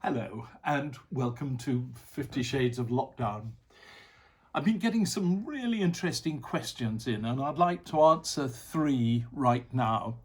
Hello and welcome to 50 Shades of Lockdown. I've been getting some really interesting questions in and I'd like to answer three right now.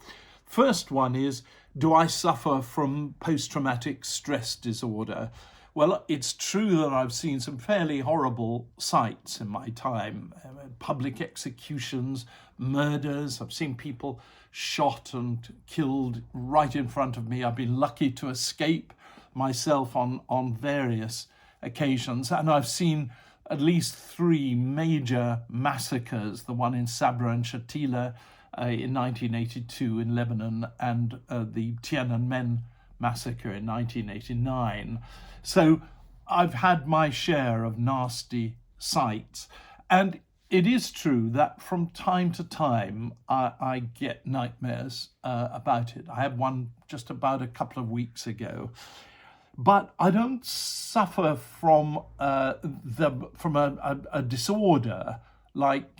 First one is, do I suffer from post-traumatic stress disorder? Well, it's true that I've seen some fairly horrible sights in my time. Public executions, murders. I've seen people shot and killed right in front of me. I've been lucky to escape myself on various occasions, and I've seen at least three major massacres, the one in Sabra and Shatila in 1982 in Lebanon, and the Tiananmen massacre in 1989. So I've had my share of nasty sights. And it is true that from time to time I get nightmares about it. I had one just about a couple of weeks ago. But I don't suffer from a disorder like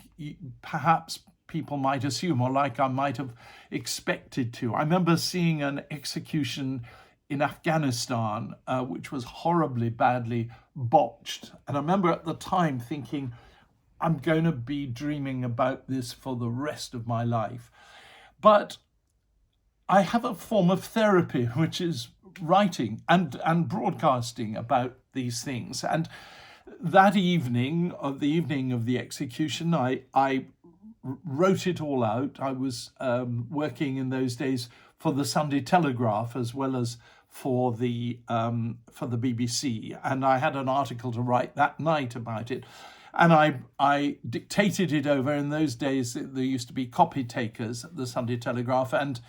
perhaps people might assume, or like I might have expected to. I remember seeing an execution in Afghanistan, which was horribly badly botched. And I remember at the time thinking, I'm going to be dreaming about this for the rest of my life. But I have a form of therapy, which is writing and broadcasting about these things. And that evening, of the execution, I wrote it all out. I was working in those days for the Sunday Telegraph as well as for the BBC, and I had an article to write that night about it. And I dictated it over. In those days, there used to be copy takers at the Sunday Telegraph, and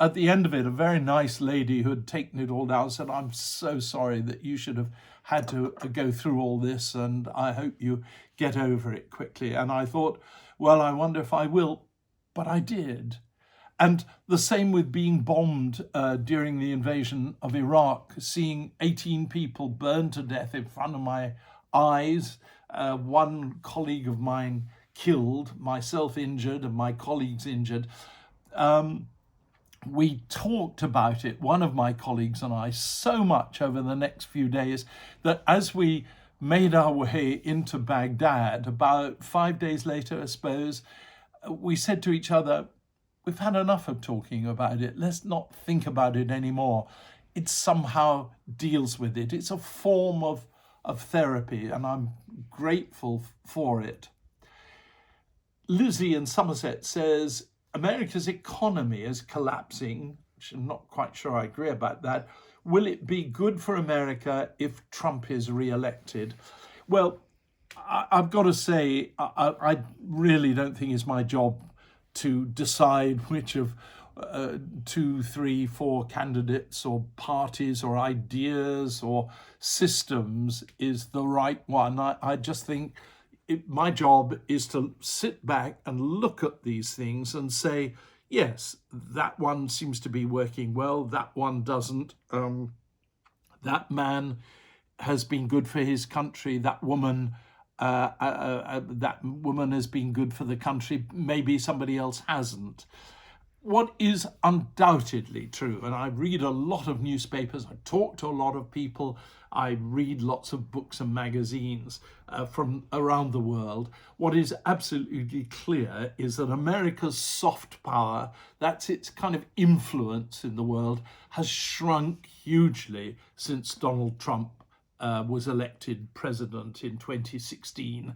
at the end of it, a very nice lady who had taken it all down said, "I'm so sorry that you should have had to go through all this, and I hope you get over it quickly." And I thought, well, I wonder if I will, but I did. And the same with being bombed during the invasion of Iraq, seeing 18 people burned to death in front of my eyes, one colleague of mine killed, myself injured, and my colleagues injured. We talked about it, one of my colleagues and I, so much over the next few days that as we made our way into Baghdad, about 5 days later, I suppose, we said to each other, we've had enough of talking about it. Let's not think about it anymore. It somehow deals with it. It's a form of therapy, and I'm grateful for it. Lizzie in Somerset says, America's economy is collapsing, which I'm not quite sure I agree about that. Will it be good for America if Trump is re-elected? Well, I've got to say, I really don't think it's my job to decide which of 2, 3, 4 candidates or parties or ideas or systems is the right one. I just think my job is to sit back and look at these things and say, yes, that one seems to be working well, that one doesn't. That man has been good for his country, that woman has been good for the country, maybe somebody else hasn't. What is undoubtedly true, and I read a lot of newspapers, I talk to a lot of people, I read lots of books and magazines from around the world. What is absolutely clear is that America's soft power, that's its kind of influence in the world, has shrunk hugely since Donald Trump was elected president in 2016.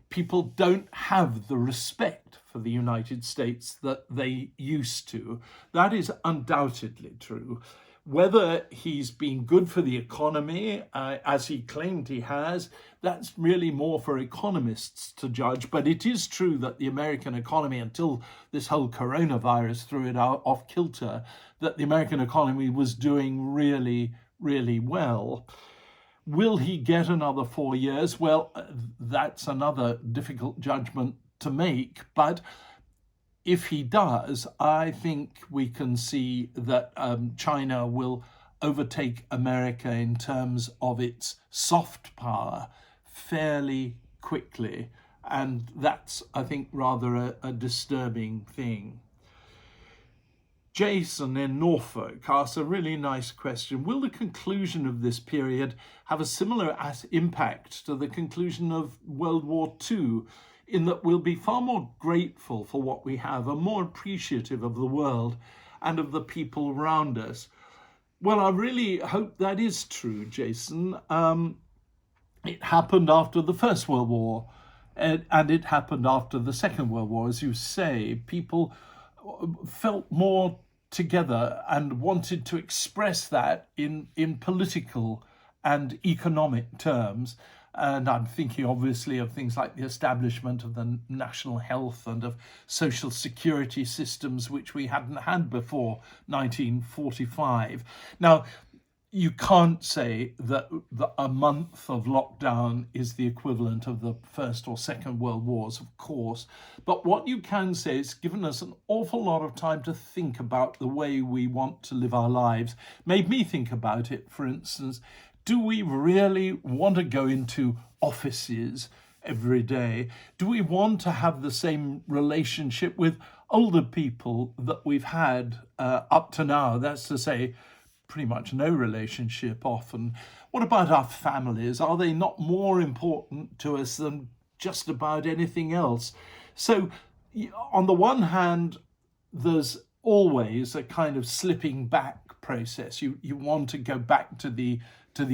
People don't have the respect for the United States that they used to. That is undoubtedly true. Whether he's been good for the economy, as he claimed he has, that's really more for economists to judge. But it is true that the American economy, until this whole coronavirus threw it out off kilter, that the American economy was doing really, really well. Will he get another 4 years? Well, that's another difficult judgment to make. But if he does, I think we can see that China will overtake America in terms of its soft power fairly quickly. And that's, I think, rather a disturbing thing. Jason in Norfolk asks a really nice question. Will the conclusion of this period have a similar impact to the conclusion of World War II, in that we'll be far more grateful for what we have and more appreciative of the world and of the people around us? Well, I really hope that is true, Jason. It happened after the First World War, and it happened after the Second World War. As you say, people felt more together and wanted to express that in political and economic terms. And I'm thinking obviously of things like the establishment of the national health and of social security systems, which we hadn't had before 1945. Now, you can't say that a month of lockdown is the equivalent of the First or Second World Wars, of course. But what you can say is given us an awful lot of time to think about the way we want to live our lives. Made me think about it, for instance. Do we really want to go into offices every day? Do we want to have the same relationship with older people that we've had up to now? That's to say, pretty much no relationship often. What about our families? Are they not more important to us than just about anything else? So on the one hand, there's always a kind of slipping back process. You want to go back to the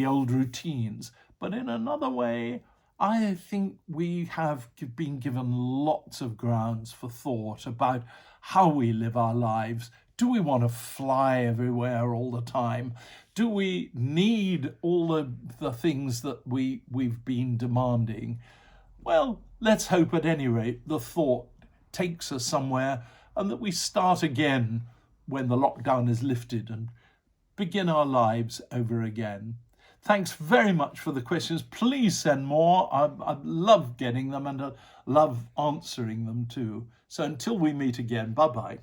old routines. But in another way, I think we have been given lots of grounds for thought about how we live our lives. Do we want to fly everywhere all the time? Do we need all the things that we've been demanding? Well, let's hope at any rate the thought takes us somewhere and that we start again when the lockdown is lifted and begin our lives over again. Thanks very much for the questions. Please send more. I love getting them and I love answering them too. So until we meet again, bye-bye.